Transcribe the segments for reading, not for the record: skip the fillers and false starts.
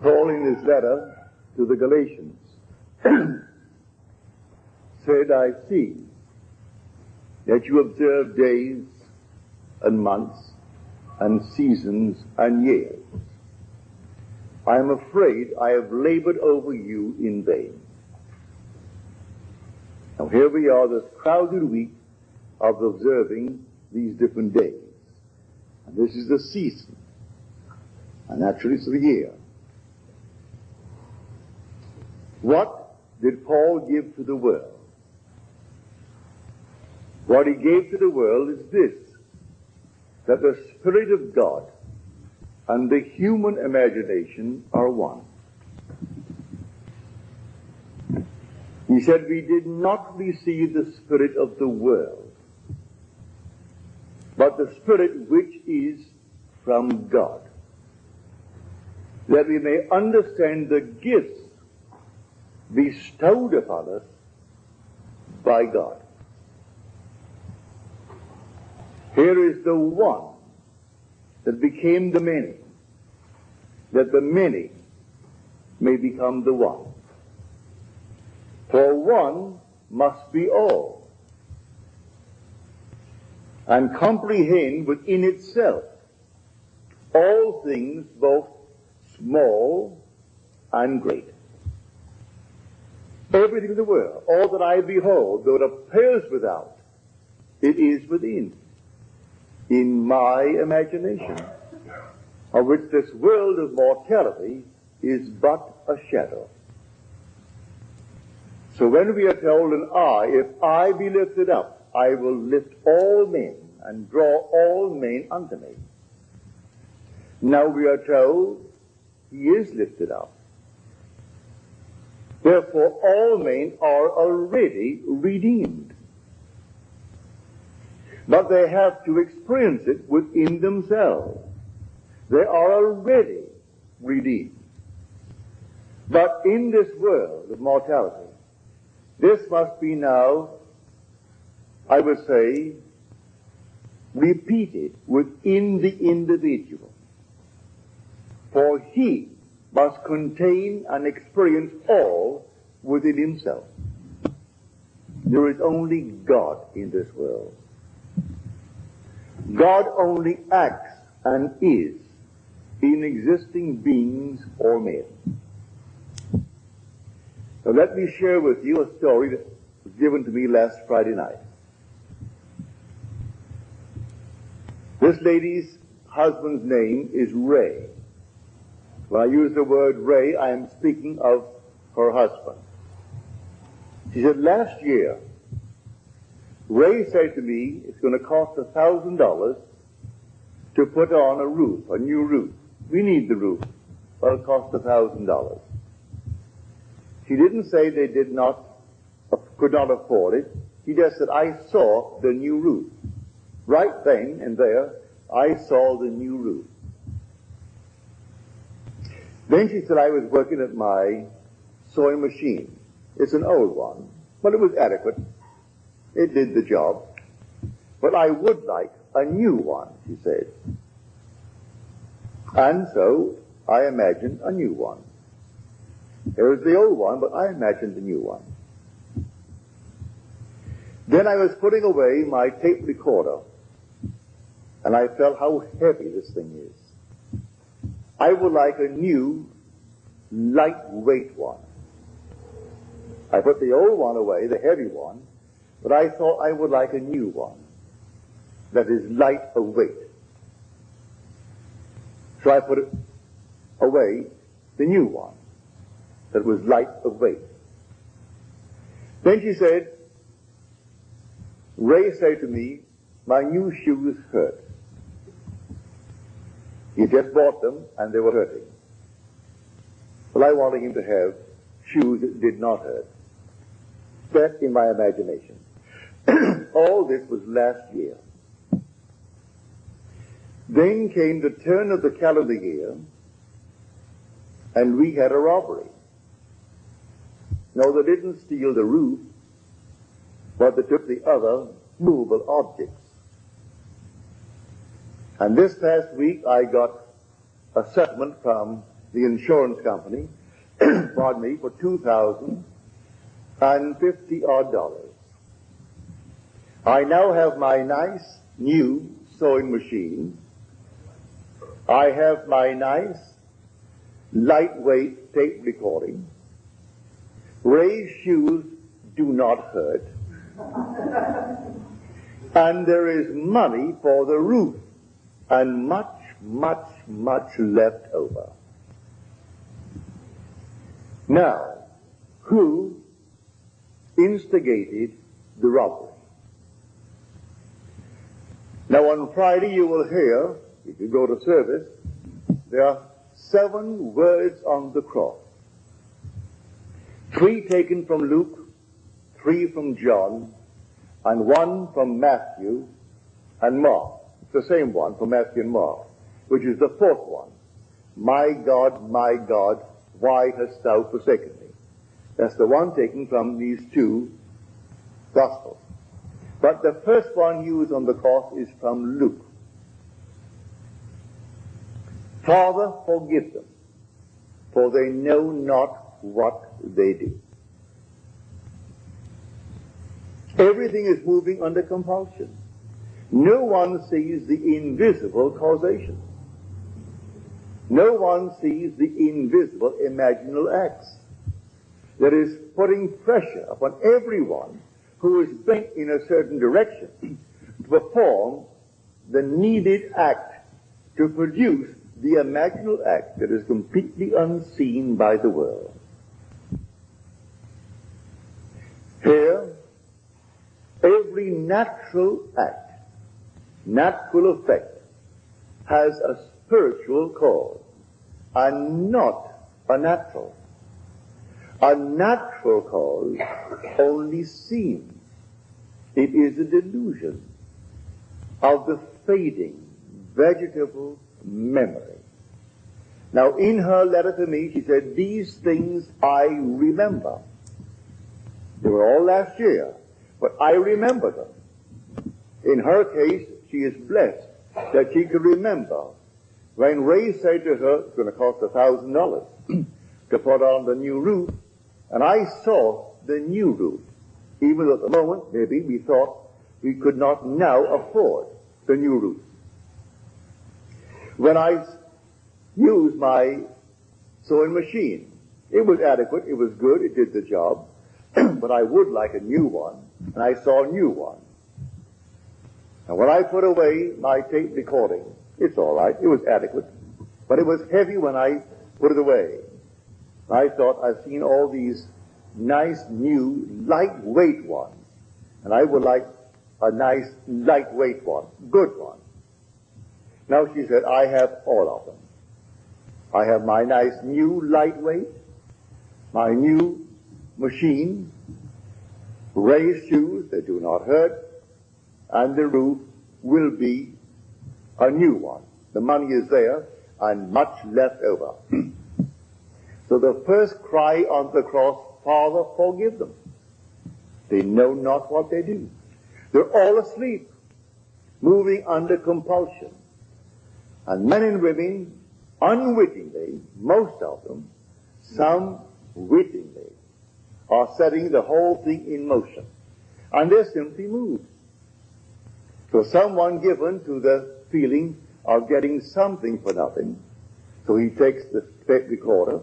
Paul, in his letter to the Galatians, said, I see that you observe days and months and seasons and years. I am afraid I have labored over you in vain. Now here we are, this crowded week of observing these different days. And this is the season. And naturally it's the year. What did Paul give to the world? What he gave to the world is this, that the Spirit of God and the human imagination are one. He said, we did not receive the spirit of the world, but the Spirit which is from God, that we may understand the gifts bestowed upon us by God. Here is the one that became the many, that the many may become the one. For one must be all, and comprehend within itself all things, both small and great. Everything in the world, all that I behold, though it appears without, it is within, in my imagination, of which this world of mortality is but a shadow. So when we are told, if I be lifted up, I will lift all men and draw all men unto me. Now we are told he is lifted up. Therefore all men are already redeemed. But they have to experience it within themselves. They are already redeemed. But in this world of mortality, this must be now, I would say, repeated within the individual. For he must contain and experience all within himself. There is only God in this world. God only acts and is in existing beings or men. So let me share with you a story that was given to me last Friday night. This lady's husband's name is Ray. When I use the word Ray, I am speaking of her husband. She said, last year, Ray said to me, it's going to cost $1,000 to put on a roof, a new roof. We need the roof. Well, it cost $1,000. She didn't say they could not afford it. She just said, I saw the new roof. Right then and there, I saw the new roof. Then she said, I was working at my sewing machine. It's an old one, but it was adequate. It did the job. But I would like a new one, she said. And so I imagined a new one. There was the old one, but I imagined the new one. Then I was putting away my tape recorder, and I felt how heavy this thing is. I would like a new, lightweight one. I put the old one away, the heavy one, but I thought I would like a new one that is light of weight. So I put away the new one that was light of weight. Then she said, Ray said to me, my new shoes hurt. He just bought them and they were hurting. Well, I wanted him to have shoes that did not hurt. That in my imagination. All this was last year. Then came the turn of the calendar year, and we had a robbery. No, they didn't steal the roof, but they took the other movable objects. And this past week I got a settlement from the insurance company, pardon me, for $2,050 odd. I now have my nice new sewing machine. I have my nice lightweight tape recording. Ray's shoes do not hurt. And there is money for the roof, and much, much, much left over. Now, who instigated the robbery? Now on Friday you will hear, if you go to service, there are 7 words on the cross. 3 taken from Luke, 3 from John, and 1 from Matthew and Mark. It's the same one from Matthew and Mark, which is the 4th one. My God, why hast thou forsaken me? That's the one taken from these 2 Gospels. But the first one used on the cross is from Luke. Father, forgive them, for they know not what they do. Everything is moving under compulsion. No one sees the invisible causation. No one sees the invisible imaginal acts that is putting pressure upon everyone who is bent in a certain direction to perform the needed act to produce the imaginal act that is completely unseen by the world. Here, every natural act, natural effect, has a spiritual cause, and not a natural. A natural cause only seems. It is a delusion of the fading vegetable memory. Now, in her letter to me, she said, these things I remember. They were all last year, but I remember them. In her case, she is blessed that she could remember when Ray said to her, it's going to cost $1,000 to put on the new roof, and I saw the new roof. Even though at the moment, maybe, we thought we could not now afford the new roof. When I used my sewing machine, it was adequate, it was good, it did the job, but I would like a new one, and I saw a new one. And when I put away my tape recording, it's all right, it was adequate, but it was heavy when I put it away. I thought, I've seen all these nice, new, lightweight ones, and I would like a nice, lightweight one, good one. Now she said, I have all of them. I have my nice, new, lightweight, my new machine, Ray's shoes that do not hurt, and the roof will be a new one. The money is there, and much left over. So the first cry on the cross, Father, forgive them. They know not what they do. They're all asleep, moving under compulsion. And men and women, unwittingly, most of them, some wittingly, are setting the whole thing in motion. And they're simply moved. So someone given to the feeling of getting something for nothing, so he takes the tape recorder.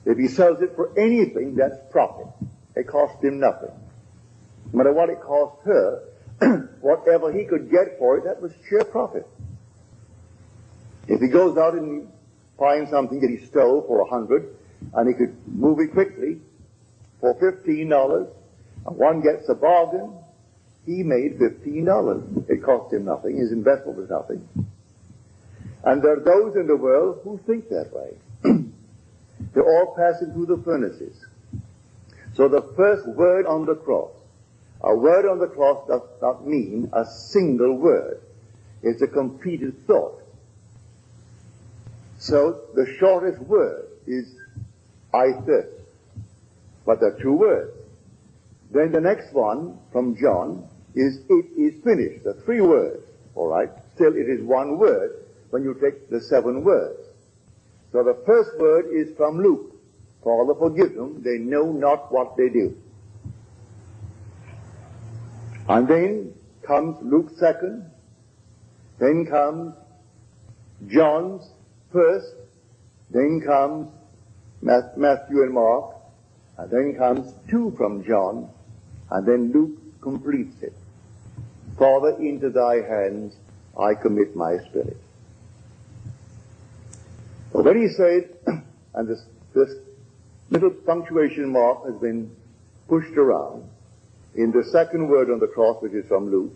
If he sells it for anything, that's profit. It costs him nothing. No matter what it cost her, whatever he could get for it, that was sheer profit. If he goes out and finds something that he stole for $100, and he could move it quickly for $15, and one gets a bargain, he made $15. It cost him nothing. His investment was nothing. And there are those in the world who think that way. They're all passing through the furnaces. So the first word on the cross, a word on the cross does not mean a single word. It's a completed thought. So the shortest word is, I thirst. But there are 2 words. Then the next one from John is, it is finished. There are 3 words. All right. Still, it is 1 word when you take the 7 words. So the first word is from Luke. Father, forgive them, they know not what they do. And then comes Luke's second, then comes John's first, then comes Matthew and Mark, and then comes two from John, and then Luke completes it. Father, into thy hands I commit my spirit. But when he said, and this little punctuation mark has been pushed around in the second word on the cross, which is from Luke,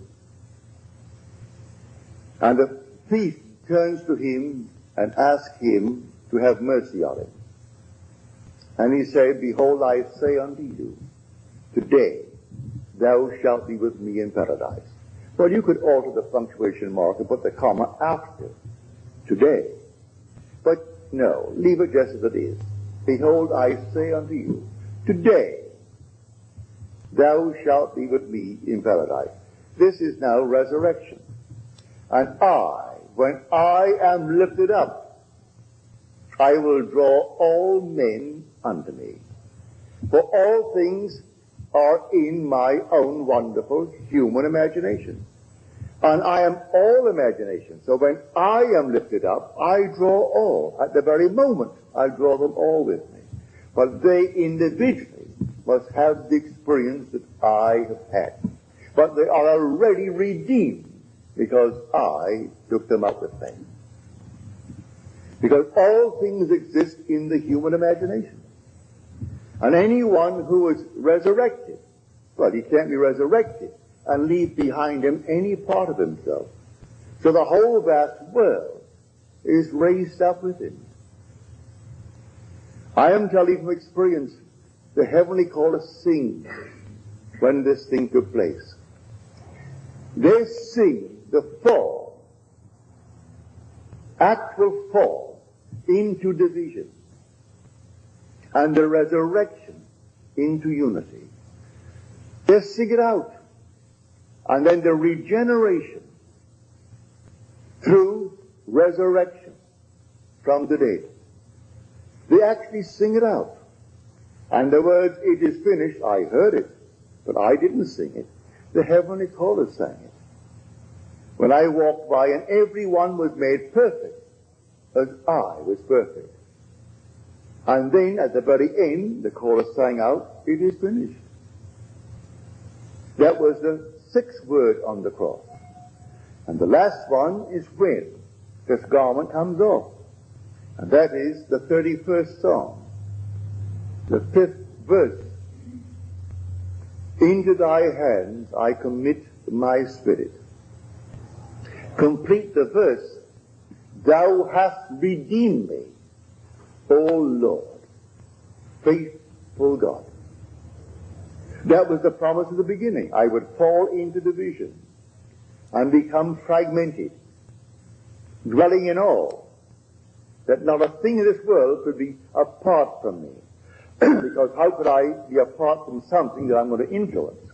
and the thief turns to him and asks him to have mercy on him. And he said, behold, I say unto you, today thou shalt be with me in paradise. Well, you could alter the punctuation mark and put the comma after today. But no, leave it just as it is. Behold, I say unto you, today thou shalt be with me in paradise. This is now resurrection. And when I am lifted up, I will draw all men unto me. For all things are in my own wonderful human imagination. And I am all imagination. So when I am lifted up, I draw all. At the very moment, I draw them all with me. But they individually must have the experience that I have had. But they are already redeemed because I took them up with me. Because all things exist in the human imagination. And anyone who is resurrected, well, he can't be resurrected and leave behind him any part of himself. So the whole vast world is raised up with him. I am telling from experience, the heavenly chorus sing when this thing took place. They sing the fall, actual fall into division, and the resurrection into unity. They sing it out. And then the regeneration through resurrection from the dead. They actually sing it out. And the words, it is finished, I heard it, but I didn't sing it. The heavenly chorus sang it. When I walked by and everyone was made perfect as I was perfect. And then at the very end, the chorus sang out, it is finished. That was the sixth word on the cross. And the last one is when this garment comes off. And that is the 31st Psalm, the 5th verse. Into thy hands I commit my spirit. Complete the verse. Thou hast redeemed me, O Lord, faithful God. That was the promise of the beginning. I would fall into division and become fragmented, dwelling in all, that not a thing in this world could be apart from me. Because how could I be apart from something that I'm going to influence?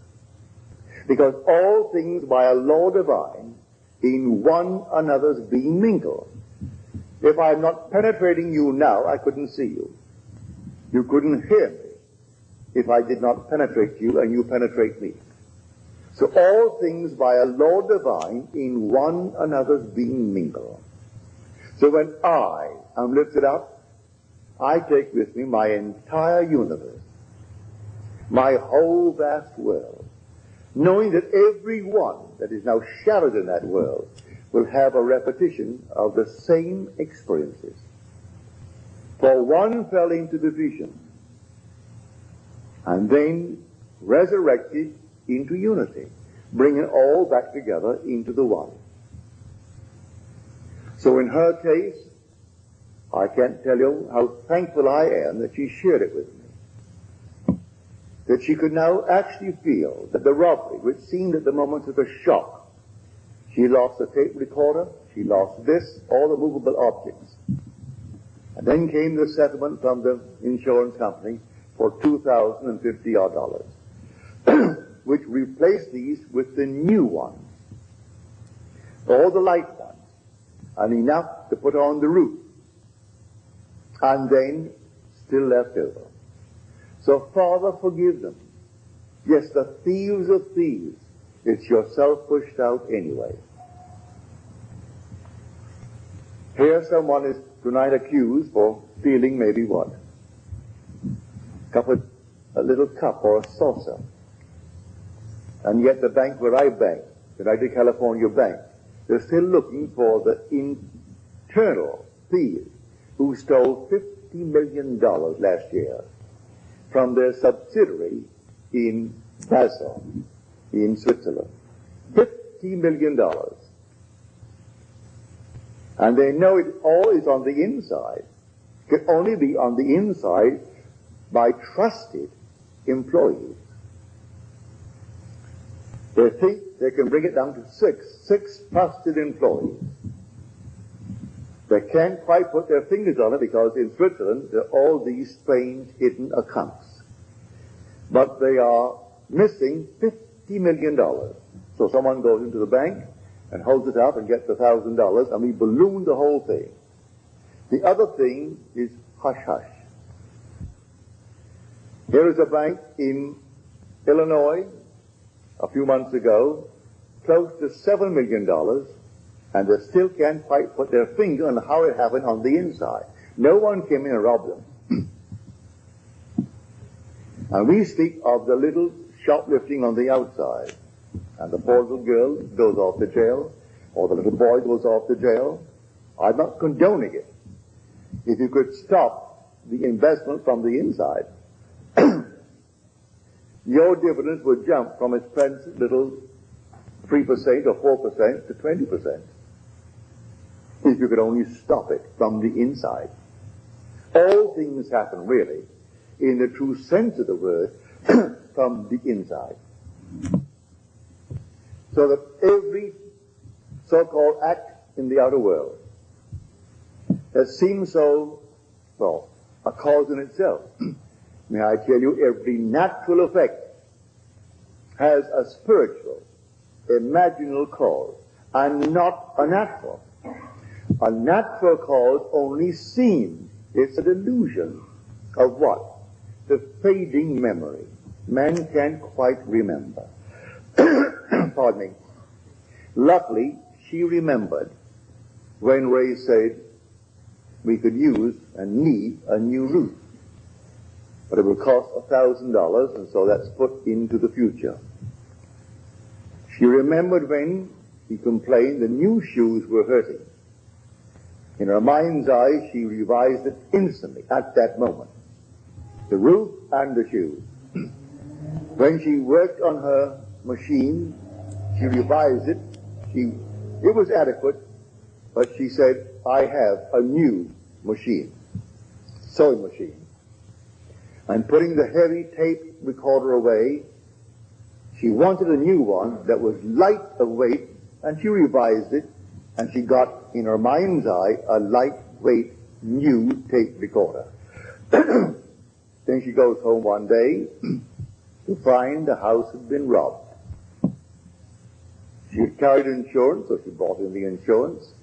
Because all things by a law divine in one another's being mingled. If I'm not penetrating you now, I couldn't see you. You couldn't hear me if I did not penetrate you and you penetrate me. So all things by a law divine in one another's being mingled. So when I am lifted up, I take with me my entire universe, my whole vast world, knowing that every one that is now shadowed in that world will have a repetition of the same experiences. For one fell into division, and then resurrected into unity, bringing all back together into the one. So in her case, I can't tell you how thankful I am that she shared it with me. That she could now actually feel that the robbery, which seemed at the moment of a shock, she lost the tape recorder, she lost this, all the movable objects. And then came the settlement from the insurance company for $2,050 odd, which replaced these with the new ones, all the light ones, and enough to put on the roof. and then still left over. So, Father, forgive them. Yes, the thieves of thieves. It's yourself pushed out anyway. Here someone is tonight accused for stealing maybe what? A little cup or a saucer. And yet the bank where I bank, the United California Bank, they're still looking for the internal thieves who stole $50 million last year from their subsidiary in Basel, in Switzerland. $50 million. And they know it all is on the inside. It can only be on the inside by trusted employees. They think they can bring it down to six trusted employees. They can't quite put their fingers on it because in Switzerland there are all these strange hidden accounts. But they are missing $50 million. So someone goes into the bank and holds it up and gets $1,000, and we balloon the whole thing. The other thing is hush-hush. Here is a bank in Illinois a few months ago, close to $7 million, and they still can't quite put their finger on how it happened on the inside. No one came in and robbed them. And we speak of the little shoplifting on the outside. And the poor little girl goes off to jail, or the little boy goes off to jail. I'm not condoning it. If you could stop the investment from the inside, your dividends would jump from its present little 3% or 4% to 20%. If you could only stop it from the inside. All things happen, really, in the true sense of the word, from the inside. So that every so-called act in the outer world that seems so, well, a cause in itself. May I tell you, every natural effect has a spiritual, imaginal cause, and not a natural. A natural cause only seems, it's a delusion of what? The fading memory. Man can't quite remember. Pardon me. Luckily, she remembered when Ray said we could use and need a new roof. But it would cost $1,000, and so that's put into the future. She remembered when he complained the new shoes were hurting. In her mind's eye, she revised it instantly, at that moment. The roof and the shoes. When she worked on her machine, she revised it. It was adequate, but she said, I have a new machine, sewing machine. And putting the heavy tape recorder away, she wanted a new one that was light of weight, and she revised it, and she got, in her mind's eye, a lightweight new tape recorder. Then she goes home one day to find the house had been robbed. She had carried insurance, so she brought in the insurance,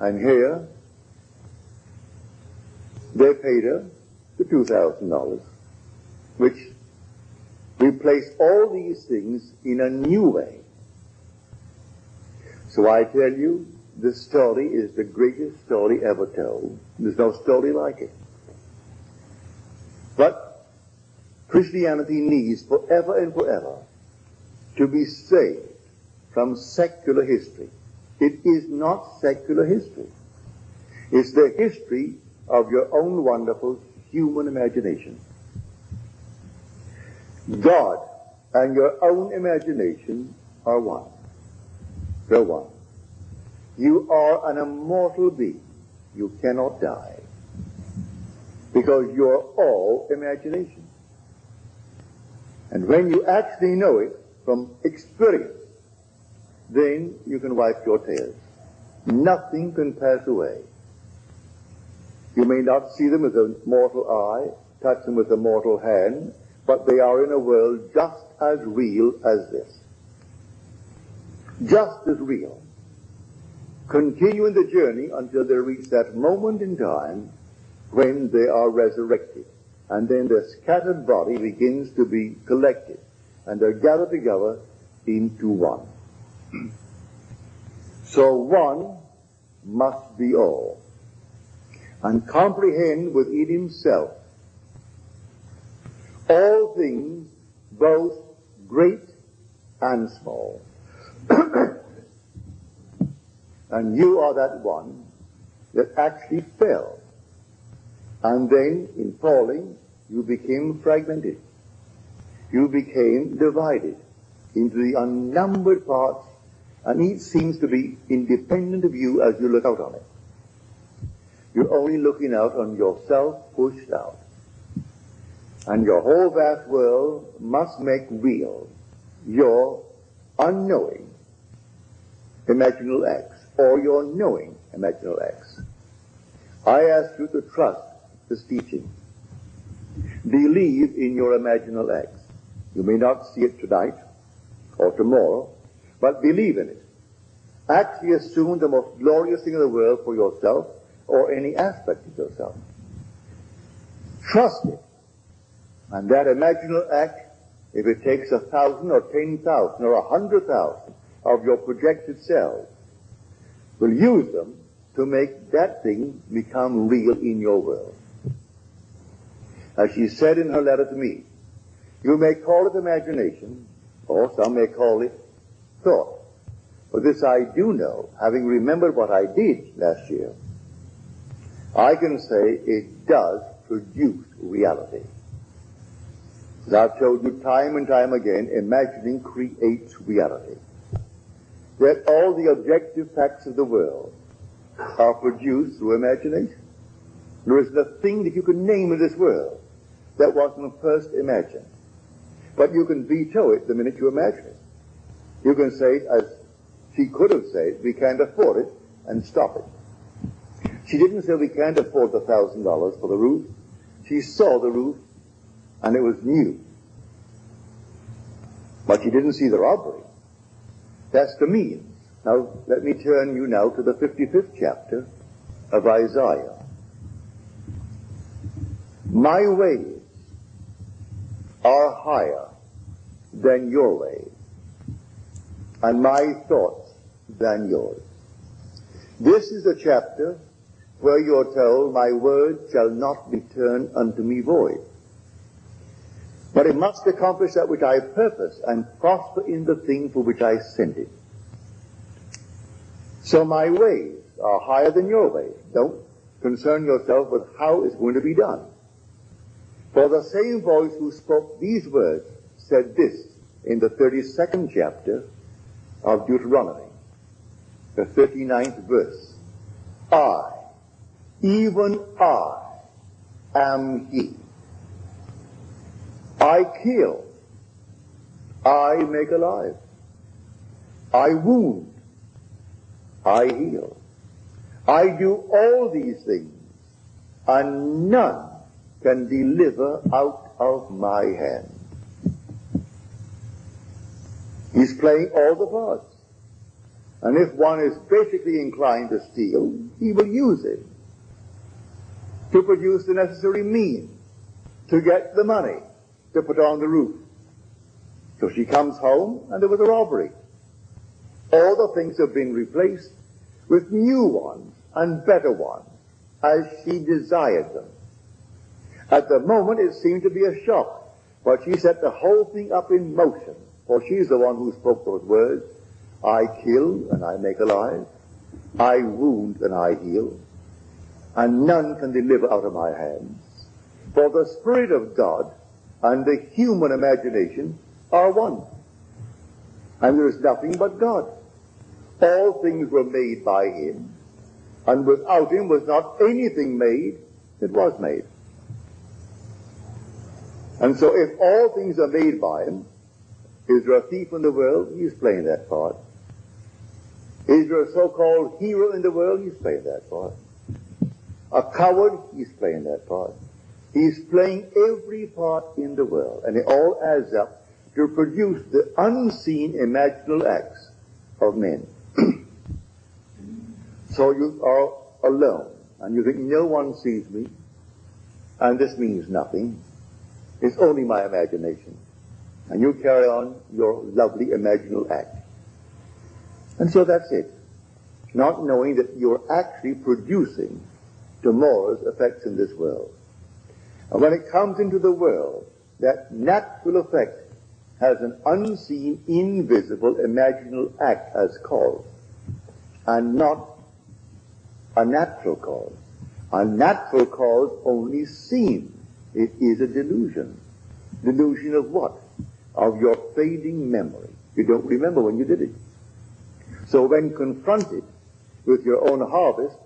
and here they paid her the $2,000, which replaced all these things in a new way. So I tell you, this story is the greatest story ever told. There's no story like it. But Christianity needs forever and forever to be saved from secular history. It is not secular history. It's the history of your own wonderful human imagination. God and your own imagination are one. They're one. You are an immortal being. You cannot die. Because you're all imagination. And when you actually know it from experience, then you can wipe your tears. Nothing can pass away. You may not see them with a mortal eye, touch them with a mortal hand, but they are in a world just as real as this. Just as real. Continuing the journey until they reach that moment in time when they are resurrected. And then the scattered body begins to be collected, and they're gathered together into one. So one must be all, and comprehend within himself all things, both great and small. And you are that one that actually fell. And then, in falling, you became fragmented. You became divided into the unnumbered parts, and each seems to be independent of you as you look out on it. You're only looking out on yourself pushed out. And your whole vast world must make real your unknowing imaginal X, or your knowing imaginal X. I ask you to trust this teaching. Believe in your imaginal X. You may not see it tonight or tomorrow, but believe in it. Actually assume the most glorious thing in the world for yourself or any aspect of yourself. Trust it. And that imaginal act, if it takes 1,000 or 10,000 or 100,000 of your projected selves, will use them to make that thing become real in your world. As she said in her letter to me, you may call it imagination, or some may call it thought. But this I do know, having remembered what I did last year, I can say it does produce reality. As I've told you time and time again, imagining creates reality. That all the objective facts of the world are produced through imagination. There isn't a thing that you can name in this world that wasn't first imagined. But you can veto it the minute you imagine it. You can say, as she could have said, we can't afford it, and stop it. She didn't say we can't afford the $1,000 for the roof. She saw the roof, and it was new. But she didn't see the robbery. That's the means. Now, let me turn you now to the 55th chapter of Isaiah. My ways are higher than your ways, and my thoughts than yours. This is a chapter where you're told, my word shall not return unto me void, but it must accomplish that which I purpose and prosper in the thing for which I sent it. So my ways are higher than your ways. Don't concern yourself with how it's going to be done. For the same voice who spoke these words said this in the 32nd chapter of Deuteronomy, the 39th verse. I, even I, am he. I kill, I make alive. I wound, I heal. I do all these things, and none can deliver out of my hand. He's playing all the parts. And if one is basically inclined to steal, he will use it to produce the necessary means to get the money to put on the roof. So she comes home, and there was a robbery. All the things have been replaced with new ones and better ones, as she desired them. At the moment, it seemed to be a shock, but she set the whole thing up in motion, for she's the one who spoke those words. I kill, and I make alive. I wound, and I heal. And none can deliver out of my hands. For the Spirit of God and the human imagination are one. And there is nothing but God. All things were made by him, and without him was not anything made that was made. And so if all things are made by him, is there a thief in the world? He's playing that part. Is there a so-called hero in the world? He's playing that part. A coward? He's playing that part. He's playing every part in the world, and it all adds up to produce the unseen imaginal acts of men. So you are alone, and you think no one sees me, and this means nothing. It's only my imagination. And you carry on your lovely imaginal act. And so that's it. Not knowing that you're actually producing tomorrow's effects in this world. And when it comes into the world, that natural effect has an unseen, invisible, imaginal act as cause, and not a natural cause. A natural cause only seen. It is a delusion. Delusion of what? Of your fading memory. You don't remember when you did it. So when confronted with your own harvest,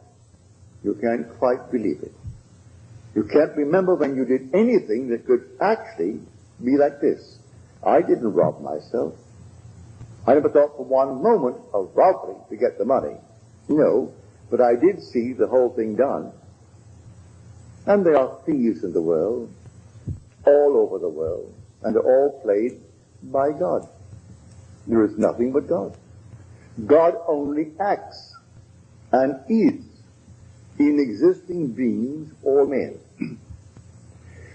you can't quite believe it. You can't remember when you did anything that could actually be like this. I didn't rob myself. I never thought for one moment of robbery to get the money. No, but I did see the whole thing done. And there are thieves in the world, all over the world, and they're all played by God. There is nothing but God. God only acts and is in existing beings or men.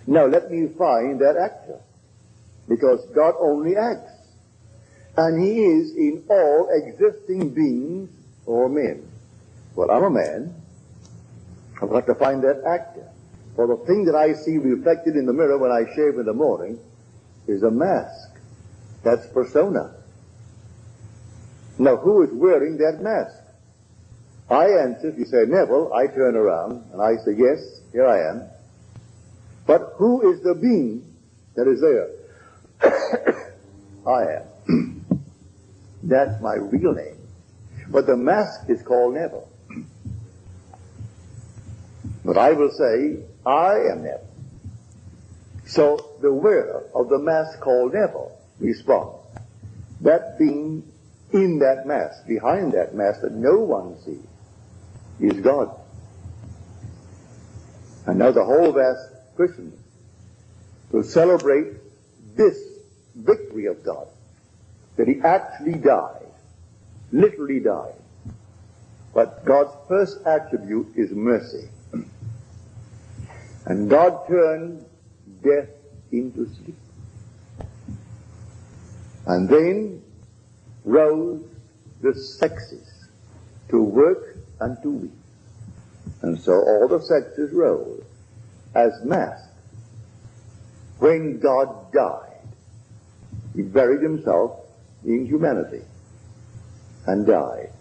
Now let me find that actor, because God only acts, and he is in all existing beings or men. Well, I'm a man. I've got to find that actor. For the thing that I see reflected in the mirror when I shave in the morning is a mask. That's persona. Now, who is wearing that mask? I answer, if you say, Neville, I turn around and I say, yes, here I am. But who is the being that is there? I am. That's my real name. But the mask is called Neville. But I will say, I am Neville. So the wearer of the mask called Neville responds. That being in that mask, behind that mask that no one sees, is God. And now the whole vast Christians will celebrate this victory of God, that he actually died, literally died. But God's first attribute is mercy. And God turned death into sleep. And then rose the sexes to work and to weep. And so all the sexes rose as masks. When God died, he buried himself in humanity and died.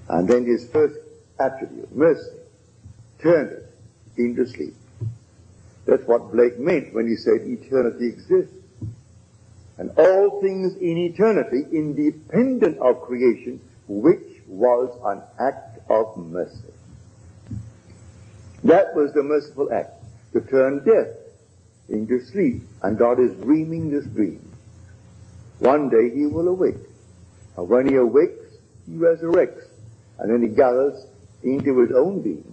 And then his first attribute, mercy, turned it into sleep. That's what Blake meant when he said eternity exists. And all things in eternity independent of creation, which was an act of mercy. That was the merciful act, to turn death into sleep. And God is dreaming this dream. One day he will awake. And when he awakes, he resurrects. And then he gathers into his own being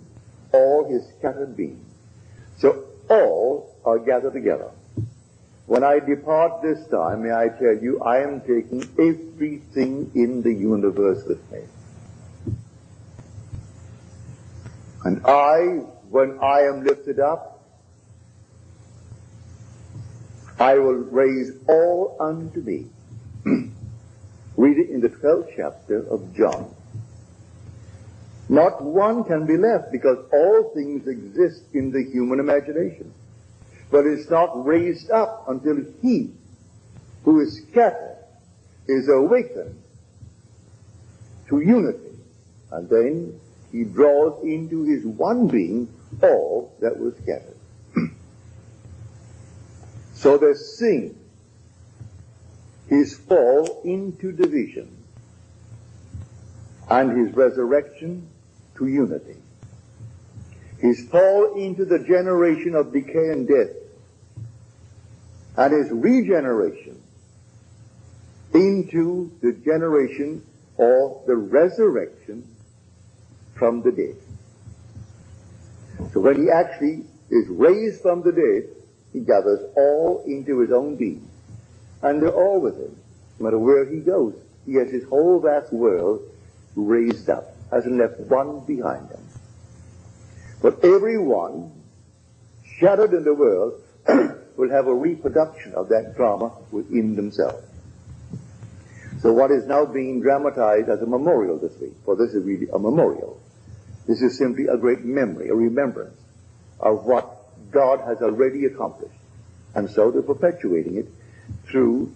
all his scattered beings. So all are gathered together. When I depart this time, may I tell you, I am taking everything in the universe with me. And when I am lifted up, I will raise all unto me. Read it in the 12th chapter of John. Not one can be left, because all things exist in the human imagination. But it's not raised up until he who is scattered is awakened to unity. And then he draws into his one being all that was scattered. So the sin, his fall into division, and his resurrection to unity. His fall into the generation of decay and death, and his regeneration into the generation or the resurrection from the dead. So when he actually is raised from the dead, he gathers all into his own being. And they're all with him. No matter where he goes, he has his whole vast world raised up, hasn't left one behind him. But everyone shattered in the world, will have a reproduction of that drama within themselves. So what is now being dramatized as a memorial this week, for this is really a memorial. This is simply a great memory, a remembrance of what God has already accomplished. And so they're perpetuating it through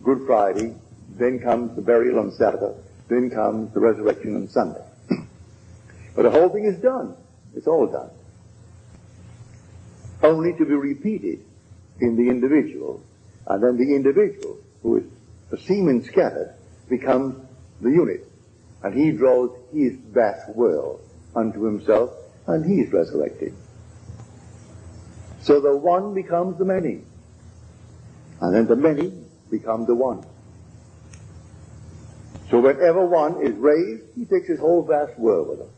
Good Friday, then comes the burial on Saturday, then comes the resurrection on Sunday. But the whole thing is done. It's all done. Only to be repeated in the individual, and then the individual, who is the semen scattered, becomes the unit, and he draws his vast world unto himself, and he is resurrected. So the one becomes the many, and then the many become the one. So whenever one is raised, he takes his whole vast world with him,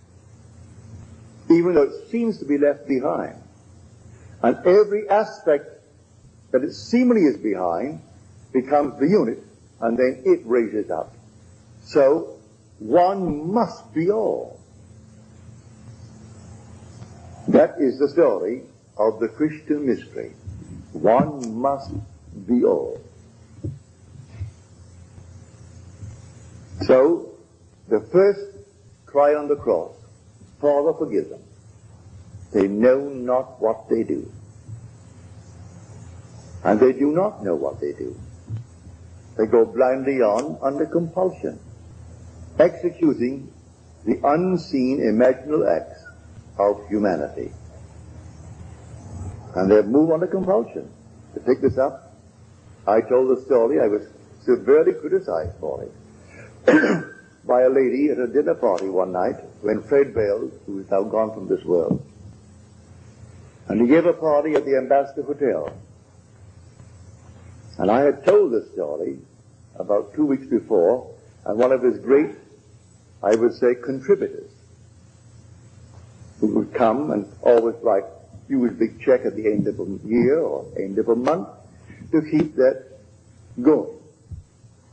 even though it seems to be left behind. And every aspect that it seemingly is behind becomes the unit, and then it raises up. So one must be all. That is the story of the Christian mystery. One must be all. So the first cry on the cross, Father, forgive them. They know not what they do. And they do not know what they do. They go blindly on under compulsion, executing the unseen imaginal acts of humanity. And they move under compulsion. To pick this up, I told the story. I was severely criticized for it by a lady at a dinner party one night when Fred Bales, who is now gone from this world, and he gave a party at the Ambassador Hotel. And I had told this story about 2 weeks before, and one of his great, I would say, contributors, who would come and always write a huge big check at the end of a year or end of a month to keep that going.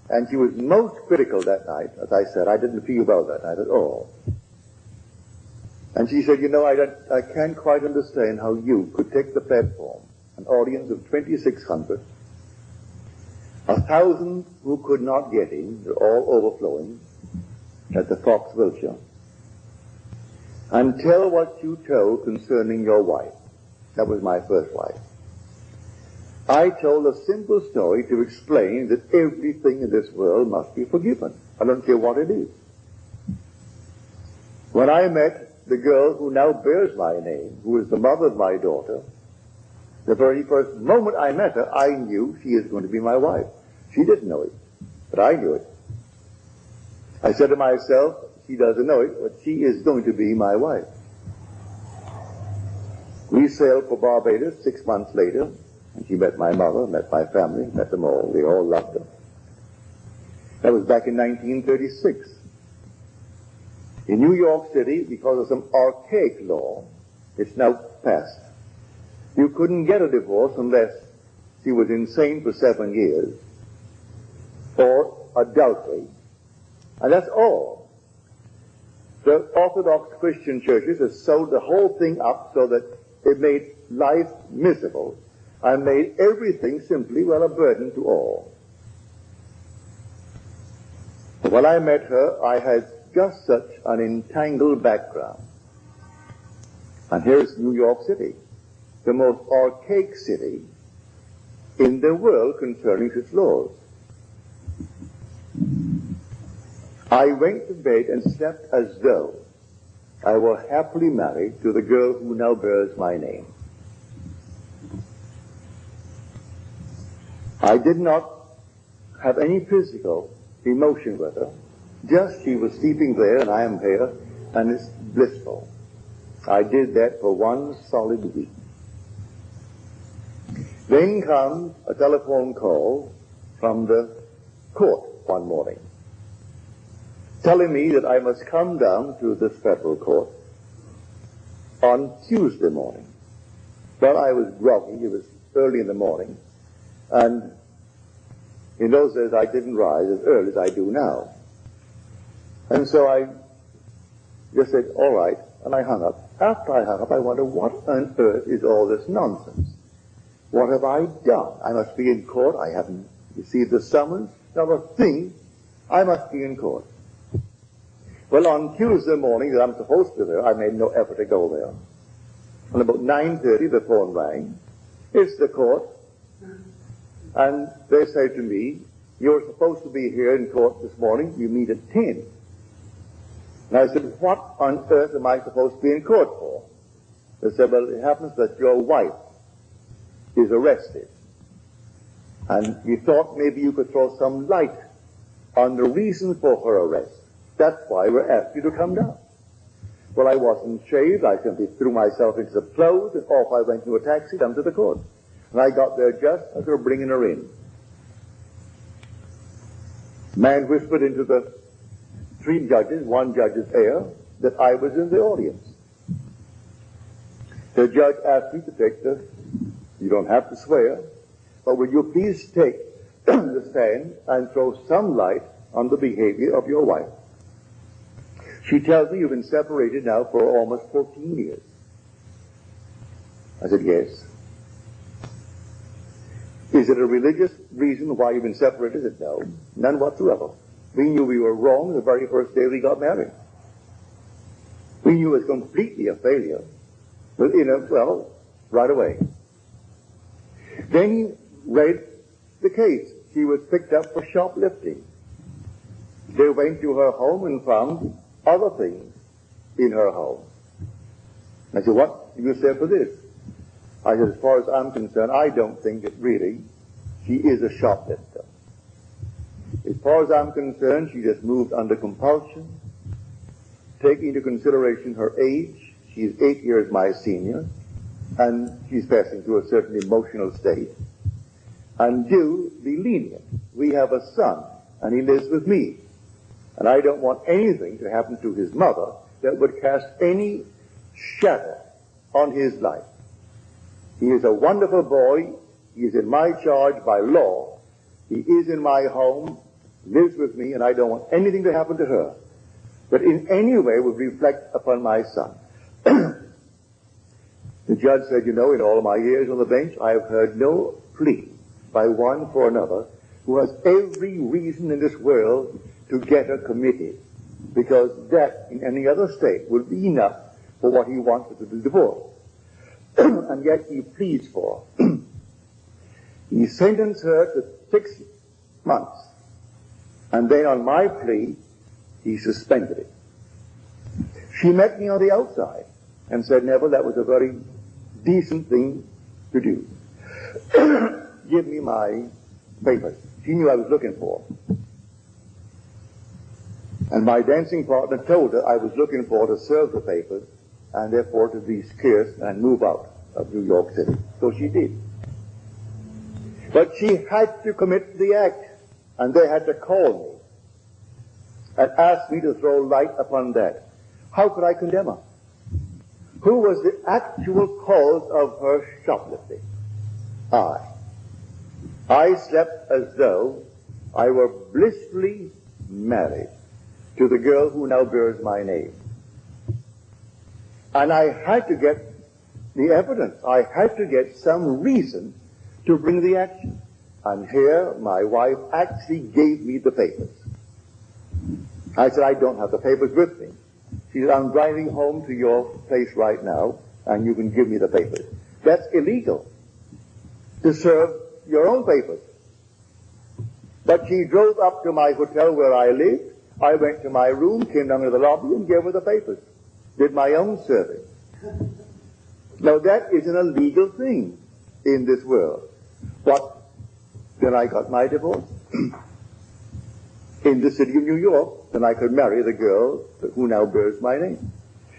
And she was most critical that night. As I said, I didn't feel well that night at all. And she said, you know, I can't quite understand how you could take the platform, an audience of 2,600, 1,000 who could not get in, they're all overflowing, at the Fox Wilshire, and tell what you told concerning your wife. That was my first wife. I told a simple story to explain that everything in this world must be forgiven. I don't care what it is. When I met the girl who now bears my name, who is the mother of my daughter, the very first moment I met her, I knew she is going to be my wife. She didn't know it, but I knew it. I said to myself, she doesn't know it, but she is going to be my wife. We sailed for Barbados 6 months later, and she met my mother, met my family, met them all. They all loved her. That was back in 1936. In New York City, because of some archaic law, it's now passed. You couldn't get a divorce unless she was insane for 7 years, or adultery, and that's all. The Orthodox Christian churches have sewed the whole thing up so that it made life miserable and made everything simply, well, a burden to all. But when I met her, I had just such an entangled background. And here's New York City, the most archaic city in the world concerning its laws. I went to bed and slept as though I were happily married to the girl who now bears my name. I did not have any physical emotion with her. Just she was sleeping there and I am here, and it's blissful. I did that for 1 solid week. Then comes a telephone call from the court one morning, telling me that I must come down to this federal court on Tuesday morning. Well, I was groggy. It was early in the morning. And in those days, I didn't rise as early as I do now. And so I just said, all right, and I hung up. after I hung up, I wondered, what on earth is all this nonsense? What have I done? I must be in court. I haven't received the summons. Not a thing. I must be in court. Well, on Tuesday morning that I'm supposed to be there, I made no effort to go there. And about 9:30, the phone rang. It's the court. And they say to me, you're supposed to be here in court this morning. You meet at 10. And I said, what on earth am I supposed to be in court for? They said, well, it happens that your wife is arrested. And we thought maybe you could throw some light on the reason for her arrest. That's why we're asked you to come down. Well, I wasn't shaved. I simply threw myself into the clothes and off I went to a taxi down to the court. And I got there just as they were bringing her in. Man whispered into the three judges, one judge's ear, that I was in the audience. The judge asked me to take you don't have to swear, but will you please take the stand and throw some light on the behavior of your wife? She tells me you've been separated now for almost 14 years. I said, yes. Is it a religious reason why you've been separated? I said, no, none whatsoever. We knew we were wrong the very first day we got married. We knew it was completely a failure. Well, right away. Then he read the case. She was picked up for shoplifting. They went to her home and found other things in her home. I said, what do you say for this? I said, as far as I'm concerned, I don't think that really she is a shoplifter. As far as I'm concerned, she just moved under compulsion. Taking into consideration her age, she's 8 years my senior, and she's passing through a certain emotional state. And do be lenient. We have a son, and he lives with me. And I don't want anything to happen to his mother that would cast any shadow on his life. He is a wonderful boy. He is in my charge by law. He is in my home, lives with me, and I don't want anything to happen to her that in any way would reflect upon my son. The judge said, in all of my years on the bench, I have heard no plea by one for another who has every reason in this world to get her committed, because that in any other state would be enough for what he wanted to the divorce. And yet he pleads for her. He sentenced her to 6 months. And then on my plea, he suspended it. She met me on the outside and said, Neville, that was a very decent thing to do. Give me my papers. She knew I was looking for. And my dancing partner told her I was looking for to serve the papers and therefore to be scarce and move out of New York City. So she did. But she had to commit the act, and they had to call me and ask me to throw light upon that. How could I condemn her? Who was the actual cause of her shoplifting? I slept as though I were blissfully married to the girl who now bears my name. And I had to get the evidence. I had to get some reason to bring the action. And here my wife actually gave me the papers. I said, I don't have the papers with me. She said, I'm driving home to your place right now, and you can give me the papers. That's illegal, to serve your own papers. But she drove up to my hotel where I lived. I went to my room, came down to the lobby, and gave her the papers. Did my own serving. Now that is an illegal thing in this world. But then I got my divorce. In the city of New York, then I could marry the girl who now bears my name.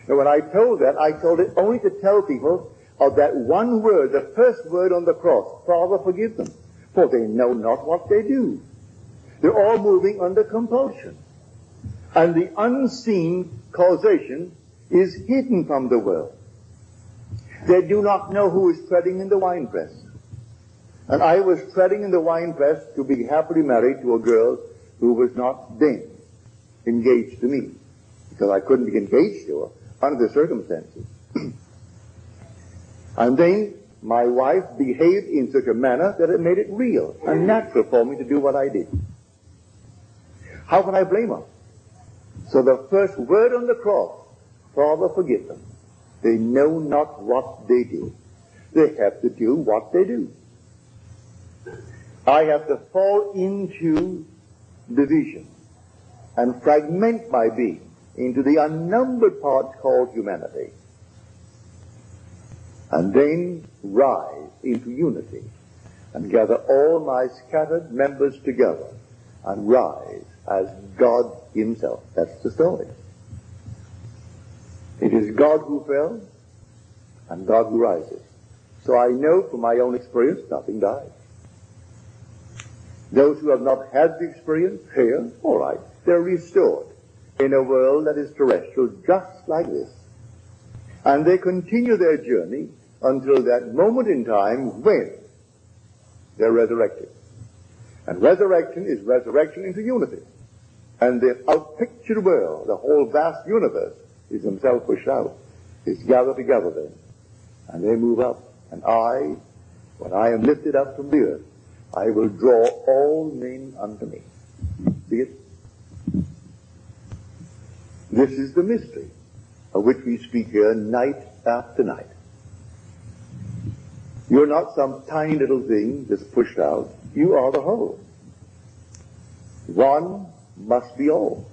And when I told that, I told it only to tell people of that one word, the first word on the cross, Father, forgive them, for they know not what they do. They're all moving under compulsion. And the unseen causation is hidden from the world. They do not know who is treading in the winepress. And I was treading in the winepress to be happily married to a girl who was not then engaged to me, because I couldn't be engaged to her under the circumstances. And then my wife behaved in such a manner that it made it real and natural for me to do what I did. How can I blame her? So the first word on the cross, Father, forgive them. They know not what they do. They have to do what they do. I have to fall into division and fragment my being into the unnumbered parts called humanity, and then rise into unity and gather all my scattered members together and rise as God himself. That's the story. It is God who fell and God who rises. So I know from my own experience nothing dies. Those who have not had the experience here, all right, they're restored in a world that is terrestrial just like this. And they continue their journey until that moment in time when they're resurrected. And resurrection is resurrection into unity. And the outpictured world, the whole vast universe, is himself pushed out. Is gathered together then. And they move up. And I, when I am lifted up from the earth, I will draw all men unto me. See it? This is the mystery of which we speak here night after night. You're not some tiny little thing that's pushed out. You are the whole. One must be all.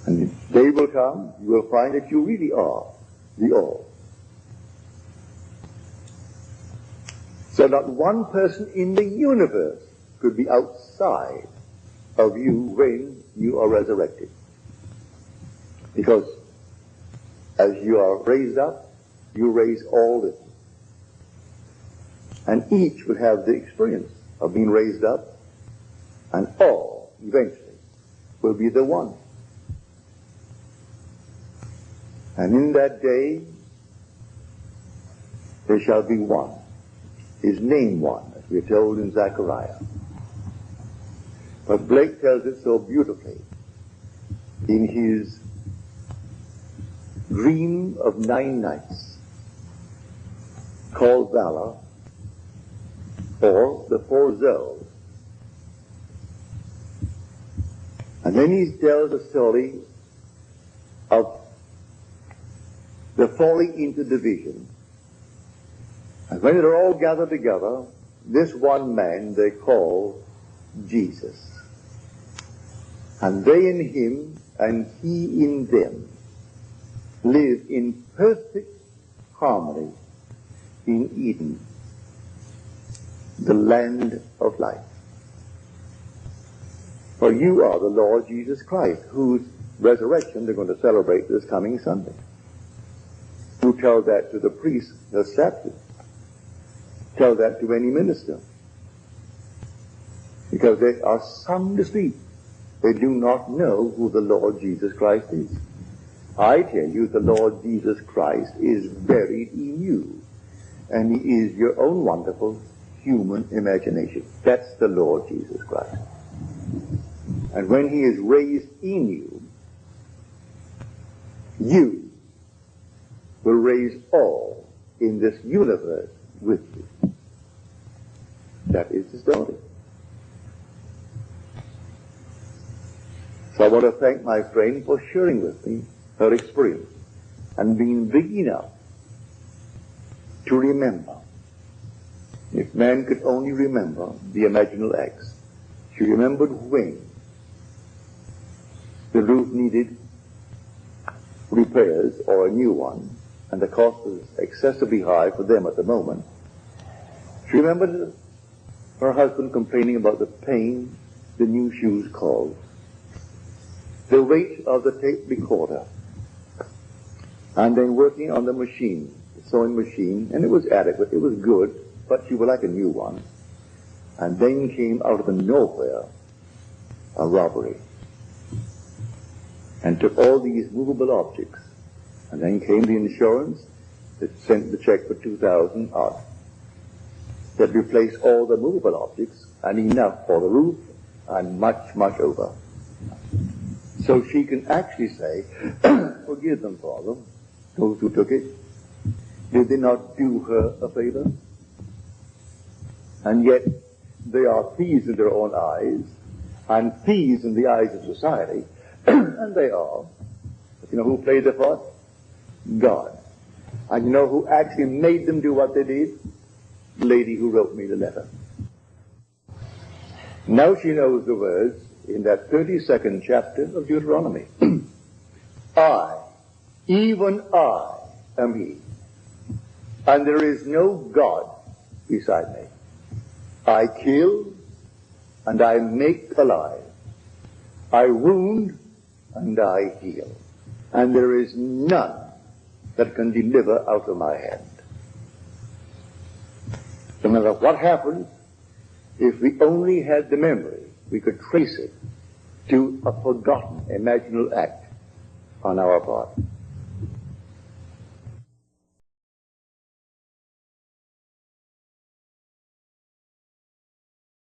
And the day will come, you will find that you really are the all. So not one person in the universe could be outside of you when you are resurrected. Because as you are raised up, you raise all living. And each will have the experience of being raised up, and all, eventually, will be the one. And in that day, there shall be one. His name one, as we are told in Zechariah. But Blake tells it so beautifully in his Dream of 9 Nights, called Valor, or the 4 Zoes. And then he tells a story of the falling into division. And when they're all gathered together, this one man they call Jesus. And they in him, and he in them, live in perfect harmony in Eden, the land of life. For you are the Lord Jesus Christ, whose resurrection they're going to celebrate this coming Sunday. Who tell that to the priest that's accepted? Tell that to any minister. Because they are sound asleep. They do not know who the Lord Jesus Christ is. I tell you, the Lord Jesus Christ is buried in you. And he is your own wonderful human imagination. That's the Lord Jesus Christ. And when he is raised in you, you will raise all in this universe with you. That is the story. So I want to thank my friend for sharing with me her experience and being big enough to remember. If man could only remember the imaginal acts. She remembered when the roof needed repairs or a new one, and the cost was excessively high for them at the moment. She remembered her husband complaining about the pain the new shoes caused, the weight of the tape recorder, and then working on the machine, the sewing machine, and it was adequate, it was good, but she would like a new one. And then came out of the nowhere a robbery, and took all these movable objects. And then came the insurance that sent the check for $2,000 odd, that replaced all the movable objects and enough for the roof and much, much over. So she can actually say, forgive them, Father, those who took it. Did they not do her a favor? And yet they are thieves in their own eyes, and thieves in the eyes of society, and they are. But you know who played the part? God. And you know who actually made them do what they did? The lady who wrote me the letter. Now she knows the words in that 32nd chapter of Deuteronomy. I, even I, am he, and there is no God beside me. I kill, and I make alive. I wound, and I heal. And there is none that can deliver out of my hand. No matter what happens, if we only had the memory, we could trace it to a forgotten imaginal act on our part.